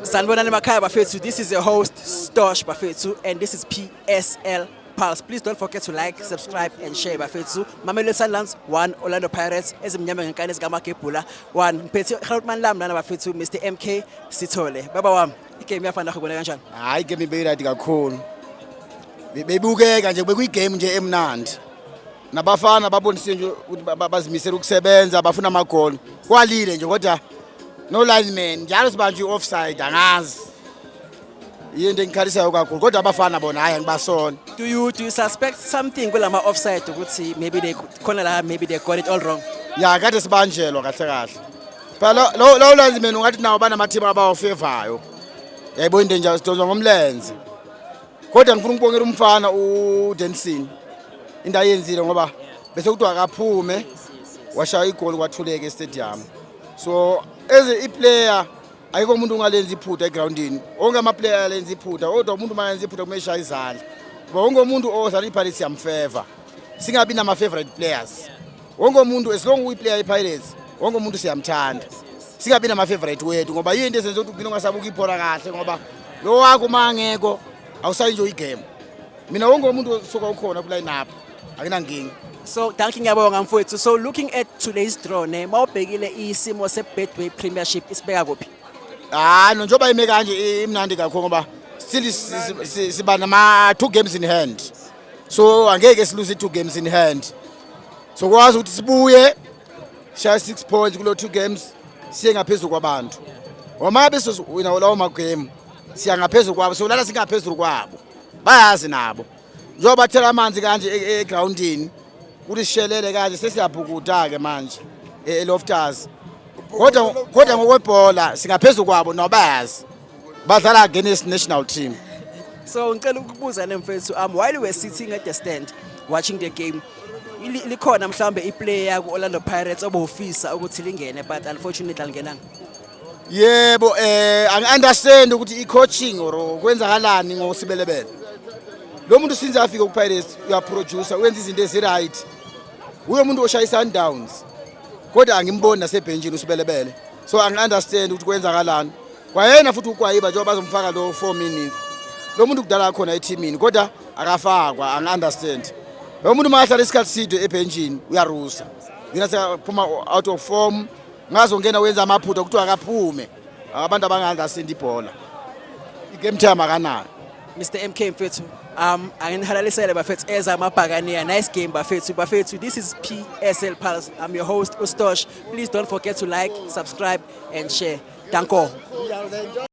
Sanibonani emakhaya bafethu. This is your host Stosh bafethu, and this is PSL Pulse. Please don't forget to like, subscribe and share bafethu. Mamelodi Sundowns 1, Orlando Pirates ezimnyama ngenkani zikaMagebhula 1. Mphethe Grootman lam lana bafethu, Mr MK Sithole. Baba wami, igame yafana kubona kanjani? Hayi game ibeyirathi kakhulu. Bebukeka nje bekuyigame nje emnandi. Nabafana babonise nje ukuthi bazimisela ukusebenza bafuna amagoli. Kwalile nje kodwa no lineman njalo sibanje offside angazi. Yinto engikhalisayo kakhulu kodwa abafana bona hayi ngibasona. Do you suspect something kulama offside ukuthi maybe they got it all wrong? Ya kade sibanjelwa kahle kahle. Phela lo lineman ungathi nawo banamateam abawafevayo. Yayibona into nje sidonzwa ngomlenze. Kodwa ngifuna ukubongela umfana uDenson. Into ayenzile ngoba bese kuthiwa akaphume washaya igoli kwathuleka e-stadium. So as a player ayikho umuntu ungalenza iphutha egroundini. Wonke ama player alenza iphutha kodwa umuntu mayenza iphutha kumeshaya izandla. Ngoba wonke umuntu ozala iPirates yamfavor. Singabi nama favorite players. Wonke umuntu as long uyiplayer iPirates, wonke umuntu siyamthanda. Singabi nama favorite wethu ngoba yinto esenza ukuthi ugcina ungasabuka ibhola kahle ngoba lo wakho mangeko awusayenjoy igame. Mina wonke umuntu soka ukhona ku line up akunankinga. So ngiyabonga mfowethu. So looking at today's draw mawubhekile isimo seBetway Premiership isibeka kuphi? No njoba ime kanje imnandi kakhulu ngoba still siba nama 2 games in hand. So angeke silose 2 games in hand. So kwazi ukuthi sibuye shaya 6 points kulo 2 games siye ngaphezulu kwabantu. Uma bese wina lawo ma game siya ngaphezulu kwabo so lala singaphezulu kwabo. Bayazi nabo. Njoba thela amanzi kanje egroundini ukuthi sishelele kanje sesiyabhukuda ke manje eLoftus. Kodwa ngokwebhola singaphezulu kwabo nabayazi. Badlala against national team. So ngicela ukubuza nemfethu while we were sitting at the stand watching the game likhona mhlambe iplayer ku Orlando Pirates obofisa ukuthi lingene but unfortunately alingenanga. Yebo angi-understand ukuthi i-coaching or kwenzakalani ngosibelebele. Lo muntu since afika ku Pirates uyaproducer wenza izinto eziright. Uyo muntu oshaya Sundowns. Kodwa angimboni nasebhenjini usibelebele. So angi-understand ukuthi kwenzakalani. Kwayena futhi ukwayiba njengoba bazomfaka lo 4 minutes. Lo muntu kudala khona eteamini kodwa akafakwa angi-understand. Lo muntu mahlala isikhathi side ebhenjini uyarusa. Yena sephuma out of form. Ngazongena wenza amaphutha ukuthi akaphume. Abantu abanga-understand ibhola. Igame time akanayo. Mr MK mfethu angihalalisele bafethu eza amabhakaniya. Nice game bafethu. This is PSL Pulse. I'm your host Ustosh. Please don't forget to like, subscribe and share. Danko.